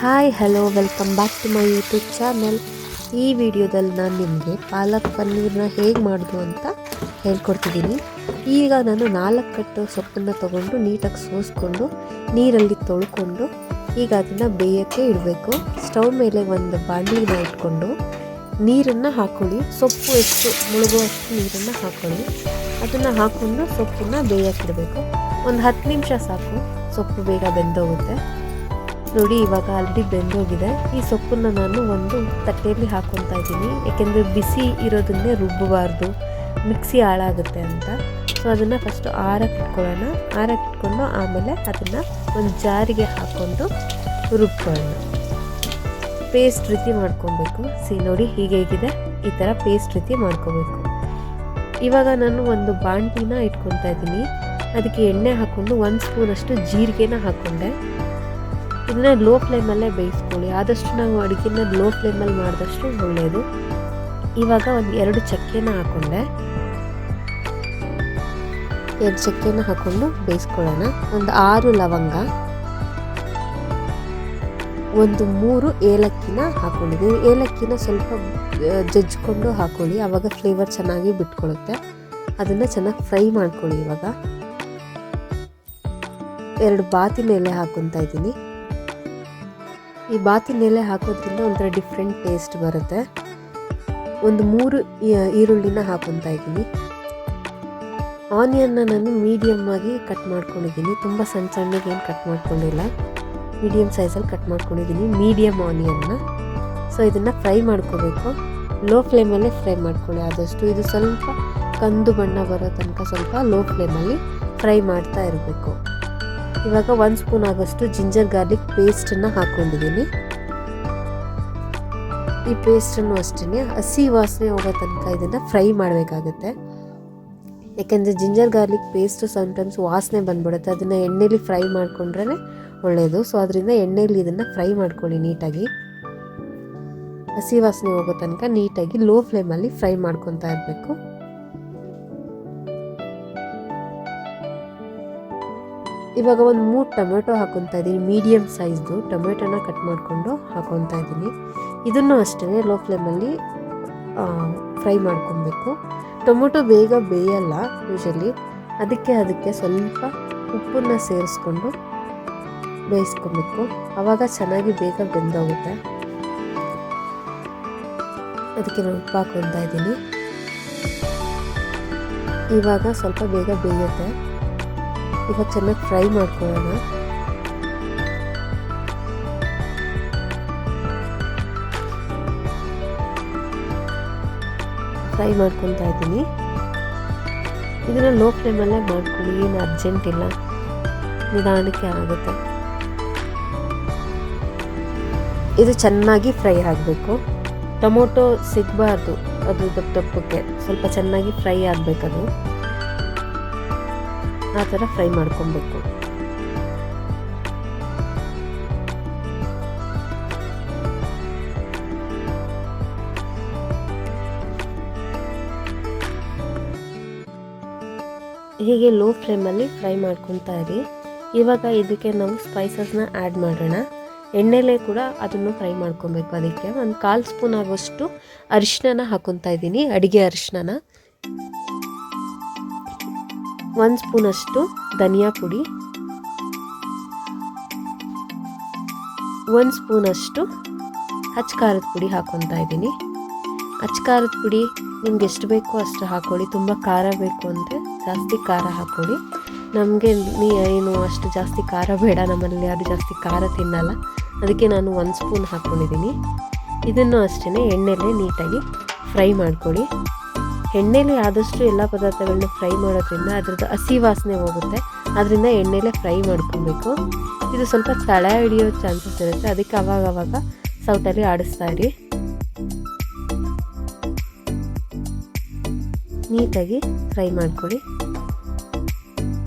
Hi hello welcome back to my YouTube channel. ಈ ವಿಡಿಯೋದಲ್ಲಿ ನಾನು ನಿಮಗೆ ಪಾಲಕ್ ಪನ್ನೀರನ್ನ ಹೇಗೆ ಮಾಡೋದು ಅಂತ ಹೇಳ್ಕೊಡ್ತಿದ್ದೀನಿ. ಈಗ ನಾನು 4 ಕಟ್ಟು ಸೊಪ್ಪನ್ನು ತೊಗೊಂಡು ನೀಟಾಗಿ ಸೋಸ್ಕೊಂಡು ನೀರಲ್ಲಿ ತೊಳ್ಕೊಂಡು ಈಗ ಅದನ್ನು ಬೇಯೋಕ್ಕೆ ಇಡಬೇಕು. ಸ್ಟವ್ ಮೇಲೆ ಒಂದು ಬಾಣಲಿನ ಇಟ್ಕೊಂಡು ನೀರನ್ನು ಹಾಕ್ಕೊಳ್ಳಿ. ಸೊಪ್ಪು ಎಷ್ಟು ಮುಳುಗುವಷ್ಟು ನೀರನ್ನು ಹಾಕ್ಕೊಳ್ಳಿ. ಅದನ್ನು ಹಾಕ್ಕೊಂಡು ಸೊಪ್ಪನ್ನು ಬೇಯೋಕ್ಕೆ ಇಡಬೇಕು. ಒಂದು 10 ನಿಮಿಷ ಸಾಕು, ಸೊಪ್ಪು ಬೇಗ ಬೆಂದೋಗುತ್ತೆ. ನೋಡಿ, ಇವಾಗ ಆಲ್ರೆಡಿ ಬೆಂದೋಗಿದೆ. ಈ ಸೊಪ್ಪನ್ನು ನಾನು ಒಂದು ತಟ್ಟೆಯಲ್ಲಿ ಹಾಕ್ಕೊತಾ ಇದ್ದೀನಿ, ಏಕೆಂದರೆ ಬಿಸಿ ಇರೋದನ್ನೇ ರುಬ್ಬಬಾರ್ದು, ಮಿಕ್ಸಿ ಹಾಳಾಗುತ್ತೆ ಅಂತ. ಸೊ ಅದನ್ನು ಫಸ್ಟು ಆರಕ್ಕೆ ಇಟ್ಕೊಳ್ಳೋಣ. ಆರಕ್ಕೆ ಇಟ್ಕೊಂಡು ಆಮೇಲೆ ಅದನ್ನು ಒಂದು ಜಾರಿಗೆ ಹಾಕ್ಕೊಂಡು ರುಬ್ಕೊಳ್ಳೋಣ. ಪೇಸ್ಟ್ ರೀತಿ ಮಾಡ್ಕೊಬೇಕು. ನೋಡಿ ಹೇಗಿದೆ, ಈ ಥರ ಪೇಸ್ಟ್ ರೀತಿ ಮಾಡ್ಕೋಬೇಕು. ಇವಾಗ ನಾನು ಒಂದು ಬಾಣಲಿನ ಇಟ್ಕೊತಾ ಇದ್ದೀನಿ. ಅದಕ್ಕೆ ಎಣ್ಣೆ ಹಾಕ್ಕೊಂಡು 1 ಸ್ಪೂನಷ್ಟು ಜೀರಿಗೆನ ಹಾಕ್ಕೊಂಡೆ. ಇದನ್ನ ಲೋ ಫ್ಲೇಮಲ್ಲೇ ಬೇಯಿಸ್ಕೊಳ್ಳಿ. ಆದಷ್ಟು ನಾವು ಅಡುಗೆನ ಲೋ ಫ್ಲೇಮಲ್ಲಿ ಮಾಡಿದಷ್ಟು ಒಳ್ಳೆಯದು. ಇವಾಗ ಒಂದು 2 ಚಕ್ಕೆನ ಹಾಕ್ಕೊಂಡೆ. 2 ಚಕ್ಕೆನ ಹಾಕ್ಕೊಂಡು ಬೇಯಿಸ್ಕೊಳ್ಳೋಣ. ಒಂದು 6 ಲವಂಗ, ಒಂದು 3 ಏಲಕ್ಕಿನ ಹಾಕ್ಕೊಂಡಿದ್ದೀನಿ. ಏಲಕ್ಕಿನ ಸ್ವಲ್ಪ ಜಜ್ಜಿಕೊಂಡು ಹಾಕ್ಕೊಳ್ಳಿ, ಆವಾಗ ಫ್ಲೇವರ್ ಚೆನ್ನಾಗಿ ಬಿಟ್ಕೊಳ್ಳುತ್ತೆ. ಅದನ್ನು ಚೆನ್ನಾಗಿ ಫ್ರೈ ಮಾಡ್ಕೊಳ್ಳಿ. ಇವಾಗ 2 ಬಾತಿನ ಎಲೆ ಹಾಕ್ಕೊತಾ ಇದ್ದೀನಿ. ಈ ಬಾತಿನ ಎಲೆ ಹಾಕೋದ್ರಿಂದ ಒಂಥರ ಡಿಫ್ರೆಂಟ್ ಟೇಸ್ಟ್ ಬರುತ್ತೆ. ಒಂದು 3 ಈರುಳ್ಳಿನ ಹಾಕ್ಕೊತಾ ಇದ್ದೀನಿ. ಆನಿಯನ್ನ ನಾನು ಮೀಡಿಯಮ್ ಆಗಿ ಕಟ್ ಮಾಡ್ಕೊಂಡಿದ್ದೀನಿ. ತುಂಬ ಸಣ್ಣಗೆ ಏನು ಕಟ್ ಮಾಡ್ಕೊಂಡಿಲ್ಲ, ಮೀಡಿಯಮ್ ಸೈಜಲ್ಲಿ ಕಟ್ ಮಾಡ್ಕೊಂಡಿದ್ದೀನಿ, ಮೀಡಿಯಮ್ ಆನಿಯನ್ನ. ಸೊ ಇದನ್ನು ಫ್ರೈ ಮಾಡ್ಕೋಬೇಕು. ಲೋ ಫ್ಲೇಮಲ್ಲೇ ಫ್ರೈ ಮಾಡ್ಕೊಳ್ಳಿ ಆದಷ್ಟು. ಇದು ಸ್ವಲ್ಪ ಕಂದು ಬಣ್ಣ ಬರೋ ತನಕ ಸ್ವಲ್ಪ ಲೋ ಫ್ಲೇಮಲ್ಲಿ ಫ್ರೈ ಮಾಡ್ತಾ ಇರಬೇಕು. ಇವಾಗ 1 ಸ್ಪೂನ್ ಆಗೋಷ್ಟು ಜಿಂಜರ್ ಗಾರ್ಲಿಕ್ ಪೇಸ್ಟನ್ನು ಹಾಕ್ಕೊಂಡಿದ್ದೀನಿ. ಈ ಪೇಸ್ಟನ್ನು ಅಷ್ಟೇ ಹಸಿ ವಾಸನೆ ಹೋಗೋ ತನಕ ಇದನ್ನು ಫ್ರೈ ಮಾಡಬೇಕಾಗುತ್ತೆ. ಯಾಕೆಂದರೆ ಜಿಂಜರ್ ಗಾರ್ಲಿಕ್ ಪೇಸ್ಟು ಸಮ್ಟೈಮ್ಸ್ ವಾಸನೆ ಬಂದ್ಬಿಡುತ್ತೆ. ಅದನ್ನು ಎಣ್ಣೆಲಿ ಫ್ರೈ ಮಾಡಿಕೊಂಡ್ರೆ ಒಳ್ಳೆಯದು. ಸೊ ಅದರಿಂದ ಎಣ್ಣೆಲಿ ಇದನ್ನು ಫ್ರೈ ಮಾಡ್ಕೊಳ್ಳಿ ನೀಟಾಗಿ. ಹಸಿ ವಾಸನೆ ಹೋಗೋ ತನಕ ನೀಟಾಗಿ ಲೋ ಫ್ಲೇಮಲ್ಲಿ ಫ್ರೈ ಮಾಡ್ಕೊತಾ ಇರಬೇಕು. ಇವಾಗ ಒಂದು 3 ಟೊಮೆಟೊ ಹಾಕ್ಕೊತಾ ಇದ್ದೀನಿ. ಮೀಡಿಯಮ್ ಸೈಜ್ದು ಟೊಮೆಟೊನ ಕಟ್ ಮಾಡಿಕೊಂಡು ಹಾಕ್ಕೊತಾ ಇದ್ದೀನಿ. ಇದನ್ನು ಅಷ್ಟೇ ಲೋ ಫ್ಲೇಮಲ್ಲಿ ಫ್ರೈ ಮಾಡ್ಕೊಬೇಕು. ಟೊಮೆಟೊ ಬೇಗ ಬೇಯಲ್ಲ ಯೂಶಲಿ, ಅದಕ್ಕೆ ಸ್ವಲ್ಪ ಉಪ್ಪನ್ನು ಸೇರಿಸ್ಕೊಂಡು ಬೇಯಿಸ್ಕೊಬೇಕು. ಆವಾಗ ಚೆನ್ನಾಗಿ ಬೇಗ ಬೆಂದೋಗುತ್ತೆ. ಅದಕ್ಕೆ ನಾನು ಉಪ್ಪು ಹಾಕ್ಕೊತಾ ಇದ್ದೀನಿ. ಇವಾಗ ಸ್ವಲ್ಪ ಬೇಗ ಬೇಯುತ್ತೆ. ಇವಾಗ ಚೆನ್ನಾಗಿ ಫ್ರೈ ಮಾಡ್ಕೊಳ್ಳೋಣ. ಫ್ರೈ ಮಾಡ್ಕೊತಾ ಇದ್ದೀನಿ. ಇದನ್ನು ಲೋ ಫ್ಲೇಮಲ್ಲೇ ಮಾಡ್ಕೊಳ್ಳಿ, ಏನು ಅರ್ಜೆಂಟ್ ಇಲ್ಲ, ನಿಧಾನಕ್ಕೆ ಆಗುತ್ತೆ. ಇದು ಚೆನ್ನಾಗಿ ಫ್ರೈ ಆಗಬೇಕು. ಟೊಮೊಟೊ ಸಿಗಬಾರ್ದು, ಅದು ದಪ್ಪಕ್ಕೆ ಸ್ವಲ್ಪ ಚೆನ್ನಾಗಿ ಫ್ರೈ ಆಗಬೇಕದು. ಆ ಥರ ಫ್ರೈ ಮಾಡ್ಕೊಬೇಕು. ಹೀಗೆ ಲೋ ಫ್ಲೇಮಲ್ಲಿ ಫ್ರೈ ಮಾಡ್ಕೊತಾ ಇರಿ. ಇವಾಗ ಇದಕ್ಕೆ ನಾವು ಸ್ಪೈಸಸ್ನ ಆ್ಯಡ್ ಮಾಡೋಣ. ಎಣ್ಣೆಲೆ ಕೂಡ ಅದನ್ನು ಫ್ರೈ ಮಾಡ್ಕೊಬೇಕು. ಅದಕ್ಕೆ ಒಂದು 1/4 ಸ್ಪೂನ್ ಆಗೋಷ್ಟು ಅರಿಶಿನ ಹಾಕ್ಕೊತಾ ಇದ್ದೀನಿ, ಅಡುಗೆ ಅರಿಶಿನ. 1 ಸ್ಪೂನಷ್ಟು ಧನಿಯಾ ಪುಡಿ, 1 ಸ್ಪೂನಷ್ಟು ಅಚ್ಚ ಖಾರದ ಪುಡಿ ಹಾಕ್ಕೊತಾ ಇದ್ದೀನಿ. ಅಚ್ಚ ಖಾರದ ಪುಡಿ ನಿಮ್ಗೆ ಎಷ್ಟು ಬೇಕೋ ಅಷ್ಟು ಹಾಕ್ಕೊಳ್ಳಿ. ತುಂಬ ಖಾರ ಬೇಕು ಅಂದರೆ ಜಾಸ್ತಿ ಖಾರ ಹಾಕ್ಕೊಳ್ಳಿ. ನಮಗೆ ಏನು ಅಷ್ಟು ಜಾಸ್ತಿ ಖಾರ ಬೇಡ, ನಮ್ಮಲ್ಲಿ ಯಾರು ಜಾಸ್ತಿ ಖಾರ ತಿನ್ನಲ್ಲ, ಅದಕ್ಕೆ ನಾನು 1 ಸ್ಪೂನ್ ಹಾಕ್ಕೊಂಡಿದ್ದೀನಿ. ಇದನ್ನು ಅಷ್ಟೇ ಎಣ್ಣೆಲೆ ನೀಟಾಗಿ ಫ್ರೈ ಮಾಡ್ಕೊಳ್ಳಿ. ಎಣ್ಣೆಲೆ ಆದಷ್ಟು ಎಲ್ಲ ಪದಾರ್ಥಗಳನ್ನ ಫ್ರೈ ಮಾಡೋದ್ರಿಂದ ಅದರದ್ದು ಹಸಿ ವಾಸನೆ ಹೋಗುತ್ತೆ. ಅದರಿಂದ ಎಣ್ಣೆಲೆ ಫ್ರೈ ಮಾಡ್ಕೊಬೇಕು. ಇದು ಸ್ವಲ್ಪ ತಳ ಹಿಡಿಯೋ ಚಾನ್ಸಸ್ ಇರುತ್ತೆ, ಅದಕ್ಕೆ ಅವಾಗವಾಗ ಸೌಟಲ್ಲಿ ಆಡಿಸ್ತಾ ಇರಿ. ನೀಟಾಗಿ ಫ್ರೈ ಮಾಡ್ಕೊಳ್ಳಿ.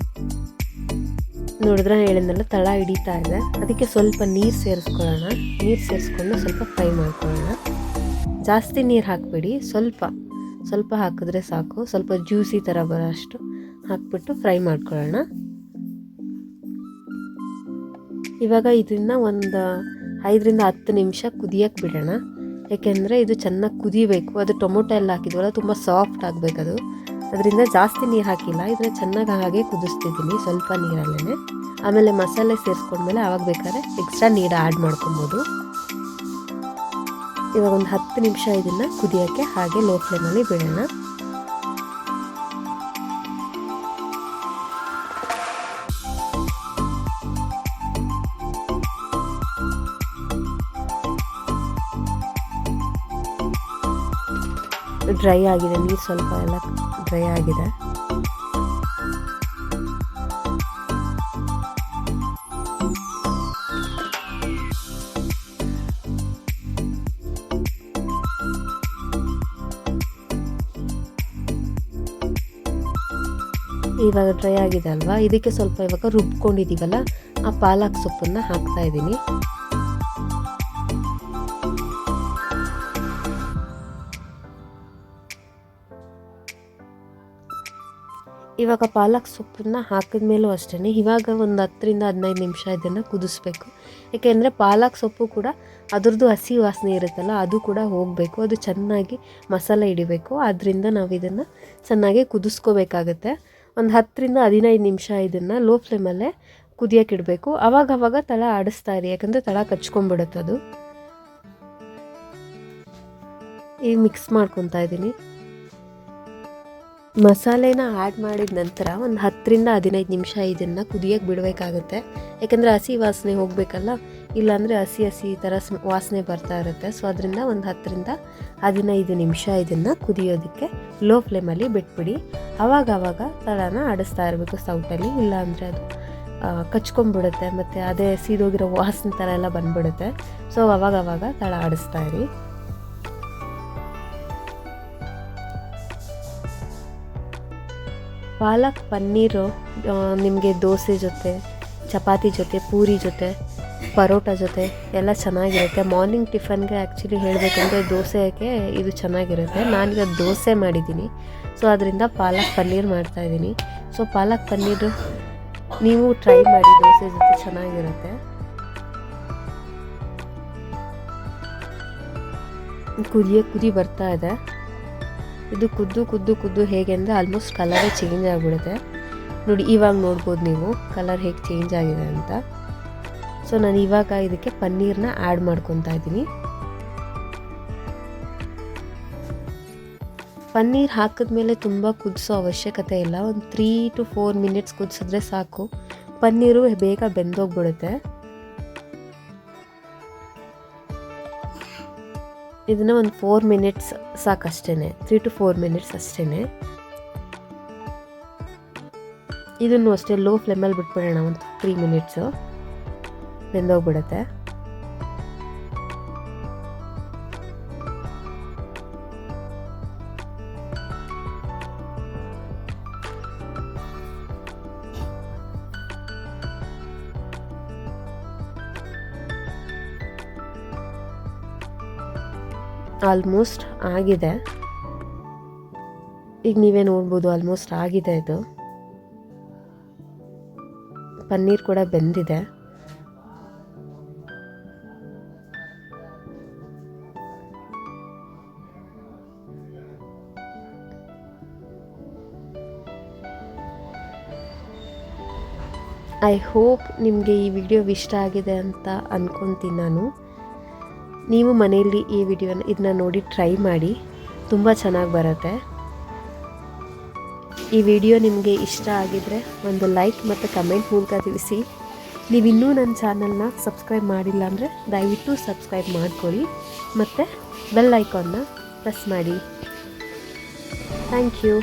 ನೋಡಿದ್ರೆ ಹೇಳಿದ್ನಲ್ಲ, ತಳ ಹಿಡಿತಾ ಇದೆ, ಅದಕ್ಕೆ ಸ್ವಲ್ಪ ನೀರು ಸೇರಿಸ್ಕೊಳ್ಳೋಣ. ನೀರು ಸೇರಿಸ್ಕೊಂಡು ಸ್ವಲ್ಪ ಫ್ರೈ ಮಾಡ್ಕೊಳ್ಳೋಣ. ಜಾಸ್ತಿ ನೀರು ಹಾಕಬೇಡಿ, ಸ್ವಲ್ಪ ಹಾಕಿದ್ರೆ ಸಾಕು. ಸ್ವಲ್ಪ ಜ್ಯೂಸಿ ಥರ ಬರೋ ಅಷ್ಟು ಹಾಕ್ಬಿಟ್ಟು ಫ್ರೈ ಮಾಡ್ಕೊಳ್ಳೋಣ. ಇವಾಗ ಇದನ್ನು ಒಂದು 5ರಿಂದ 10 ನಿಮಿಷ ಕುದಿಯೋಕ್ಕೆ ಬಿಡೋಣ. ಏಕೆಂದರೆ ಇದು ಚೆನ್ನಾಗಿ ಕುದಿಬೇಕು. ಅದು ಟೊಮೊಟೊ ಎಲ್ಲ ಹಾಕಿದ್ವಲ್ಲ, ತುಂಬ ಸಾಫ್ಟ್ ಆಗಬೇಕದು. ಅದರಿಂದ ಜಾಸ್ತಿ ನೀರು ಹಾಕಿಲ್ಲ, ಇದನ್ನು ಚೆನ್ನಾಗಿ ಹಾಗೆ ಕುದಿಸ್ತಿದ್ದೀನಿ ಸ್ವಲ್ಪ ನೀರಲ್ಲೇ. ಆಮೇಲೆ ಮಸಾಲೆ ಸೇರಿಸ್ಕೊಂಡ್ಮೇಲೆ ಆವಾಗ ಬೇಕಾದ್ರೆ ಎಕ್ಸ್ಟ್ರಾ ನೀರು ಆ್ಯಡ್ ಮಾಡ್ಕೊಬೋದು. ಇವಾಗ ಒಂದು 10 ನಿಮಿಷ ಇದನ್ನು ಕುದಿಯೋಕ್ಕೆ ಹಾಗೆ ಲೋ ಫ್ಲೇಮಲ್ಲಿ ಬಿಡೋಣ. ಡ್ರೈ ಆಗಿದೆ, ನೀರು ಸ್ವಲ್ಪ ಎಲ್ಲ ಡ್ರೈ ಆಗಿದೆ. ಇವಾಗ ಡ್ರೈ ಆಗಿದೆ ಅಲ್ವಾ, ಇದಕ್ಕೆ ಸ್ವಲ್ಪ ಇವಾಗ ರುಬ್ಕೊಂಡಿದ್ದೀವಲ್ಲ ಆ ಪಾಲಕ್ ಸೊಪ್ಪನ್ನು ಹಾಕ್ತಾ ಇದ್ದೀನಿ. ಇವಾಗ ಪಾಲಕ್ ಸೊಪ್ಪನ್ನು ಹಾಕಿದ ಮೇಲೂ ಅಷ್ಟೇ ಇವಾಗ ಒಂದು 10ರಿಂದ 15 ನಿಮಿಷ ಇದನ್ನು ಕುದಿಸ್ಬೇಕು. ಏಕೆಂದರೆ ಪಾಲಕ್ ಸೊಪ್ಪು ಕೂಡ ಅದರದ್ದು ಹಸಿ ವಾಸನೆ ಇರುತ್ತಲ್ಲ, ಅದು ಕೂಡ ಹೋಗಬೇಕು, ಅದು ಚೆನ್ನಾಗಿ ಮಸಾಲೆ ಹಿಡಿಬೇಕು. ಆದ್ದರಿಂದ ನಾವು ಇದನ್ನು ಚೆನ್ನಾಗಿ ಕುದಿಸ್ಕೋಬೇಕಾಗತ್ತೆ. ಒಂದು 10ರಿಂದ 15 ನಿಮಿಷ ಇದನ್ನು ಲೋ ಫ್ಲೇಮಲ್ಲೇ ಕುದಿಯೋಕೆ ಇಡಬೇಕು. ಆವಾಗವಾಗ ತಳ ಆಡಿಸ್ತಾ ಇರಿ, ಯಾಕಂದರೆ ತಳ ಕಚ್ಕೊಂಡ್ಬಿಡುತ್ತೆ ಅದು. ಈಗ ಮಿಕ್ಸ್ ಮಾಡ್ಕೊತಾ ಇದ್ದೀನಿ. ಮಸಾಲೆನ ಆ್ಯಡ್ ಮಾಡಿದ ನಂತರ ಒಂದು 10ರಿಂದ 15 ನಿಮಿಷ ಇದನ್ನು ಕುದಿಯೋಕ್ಕೆ ಬಿಡಬೇಕಾಗುತ್ತೆ. ಯಾಕಂದರೆ ಹಸಿ ವಾಸನೆ ಹೋಗಬೇಕಲ್ಲ, ಇಲ್ಲಾಂದರೆ ಹಸಿ ಹಸಿ ಥರ ವಾಸನೆ ಬರ್ತಾ ಇರುತ್ತೆ. ಸೊ ಅದರಿಂದ ಒಂದು 10ರಿಂದ 15 ನಿಮಿಷ ಇದನ್ನು ಕುದಿಯೋದಕ್ಕೆ ಲೋ ಫ್ಲೇಮಲ್ಲಿ ಬಿಟ್ಬಿಡಿ. ಆವಾಗವಾಗ ತಳನ ಆಡಿಸ್ತಾ ಇರಬೇಕು ಸೌಟಲ್ಲಿ, ಇಲ್ಲಾಂದರೆ ಅದು ಕಚ್ಕೊಂಡ್ಬಿಡುತ್ತೆ ಮತ್ತು ಅದೇ ಸೀದೋಗಿರೋ ವಾಸನೆ ಥರ ಎಲ್ಲ ಬಂದ್ಬಿಡುತ್ತೆ. ಸೊ ಅವಾಗವಾಗ ತಳ ಆಡಿಸ್ತಾ ಇರಿ. ಪಾಲಕ್ ಪನ್ನೀರು ನಿಮಗೆ ದೋಸೆ ಜೊತೆ, ಚಪಾತಿ ಜೊತೆ, ಪೂರಿ ಜೊತೆ, ಪರೋಟ ಜೊತೆ ಎಲ್ಲ ಚೆನ್ನಾಗಿರುತ್ತೆ. ಮಾರ್ನಿಂಗ್ ಟಿಫನ್ಗೆ ಆ್ಯಕ್ಚುಲಿ ಹೇಳಬೇಕಂದ್ರೆ ದೋಸೆಗೆ ಇದು ಚೆನ್ನಾಗಿರುತ್ತೆ. ನಾನೀಗ ದೋಸೆ ಮಾಡಿದ್ದೀನಿ, ಸೊ ಅದರಿಂದ ಪಾಲಕ್ ಪನ್ನೀರ್ ಮಾಡ್ತಾಯಿದ್ದೀನಿ. ಸೊ ಪಾಲಕ್ ಪನ್ನೀರು ನೀವು ಟ್ರೈ ಮಾಡಿ, ದೋಸೆ ಜೊತೆ ಚೆನ್ನಾಗಿರುತ್ತೆ. ಕುದಿ ಬರ್ತಾ ಇದೆ. ಇದು ಕುದ್ದು ಹೇಗೆ ಅಂದರೆ ಆಲ್ಮೋಸ್ಟ್ ಕಲರೇ ಚೇಂಜ್ ಆಗಿಬಿಡುತ್ತೆ ನೋಡಿ. ಇವಾಗ ನೋಡ್ಬೋದು ನೀವು ಕಲರ್ ಹೇಗೆ ಚೇಂಜ್ ಆಗಿದೆ ಅಂತ. ಸೊ ನಾನು ಇವಾಗ ಇದಕ್ಕೆ ಪನ್ನೀರ್ನ ಆ್ಯಡ್ ಮಾಡ್ಕೊತಾ ಇದ್ದೀನಿ. ಪನ್ನೀರ್ ಹಾಕಿದ್ಮೇಲೆ ತುಂಬ ಕುದಿಸೋ ಅವಶ್ಯಕತೆ ಇಲ್ಲ. ಒಂದು 3 to 4 ಮಿನಿಟ್ಸ್ ಕುದಿಸಿದ್ರೆ ಸಾಕು, ಪನ್ನೀರು ಬೇಗ ಬೆಂದೋಗ್ಬಿಡುತ್ತೆ. ಇದನ್ನು ಒಂದು 4 ಮಿನಿಟ್ಸ್ ಸಾಕಷ್ಟೇ, 3 to 4 ಮಿನಿಟ್ಸ್ ಅಷ್ಟೇ. ಇದನ್ನು ಅಷ್ಟೇ ಲೋ ಫ್ಲೇಮಲ್ಲಿ ಬಿಟ್ಬಿಡೋಣ, ಒಂದು 3 ಮಿನಿಟ್ಸು ಬೆಂದೋಗ್ಬಿಡುತ್ತೆ. ಆಲ್ಮೋಸ್ಟ್ ಆಗಿದೆ. ಈಗ ನೀವೇ ನೋಡ್ಬೋದು ಆಲ್ಮೋಸ್ಟ್ ಆಗಿದೆ. ಇದು ಪನ್ನೀರ್ ಕೂಡ ಬೆಂದಿದೆ. ಐ ಹೋಪ್ ನಿಮಗೆ ಈ ವಿಡಿಯೋ ಇಷ್ಟ ಆಗಿದೆ ಅಂತ ಅಂದ್ಕೊತೀನಿ ನಾನು. ನೀವು ಮನೆಯಲ್ಲಿ ಈ ಇದನ್ನ ನೋಡಿ ಟ್ರೈ ಮಾಡಿ, ತುಂಬ ಚೆನ್ನಾಗಿ ಬರುತ್ತೆ. ಈ ವಿಡಿಯೋ ನಿಮಗೆ ಇಷ್ಟ ಆಗಿದರೆ ಒಂದು ಲೈಕ್ ಮತ್ತು ಕಮೆಂಟ್ ಮೂಲಕ ತಿಳಿಸಿ. ನೀವಿನ್ನೂ ನನ್ನ ಚಾನಲ್ನ ಸಬ್ಸ್ಕ್ರೈಬ್ ಮಾಡಿಲ್ಲ ಅಂದರೆ ದಯವಿಟ್ಟು ಸಬ್ಸ್ಕ್ರೈಬ್ ಮಾಡ್ಕೊಳ್ಳಿ ಮತ್ತು ಬೆಲ್ ಐಕಾನ್ನ ಪ್ರೆಸ್ ಮಾಡಿ. Thank you.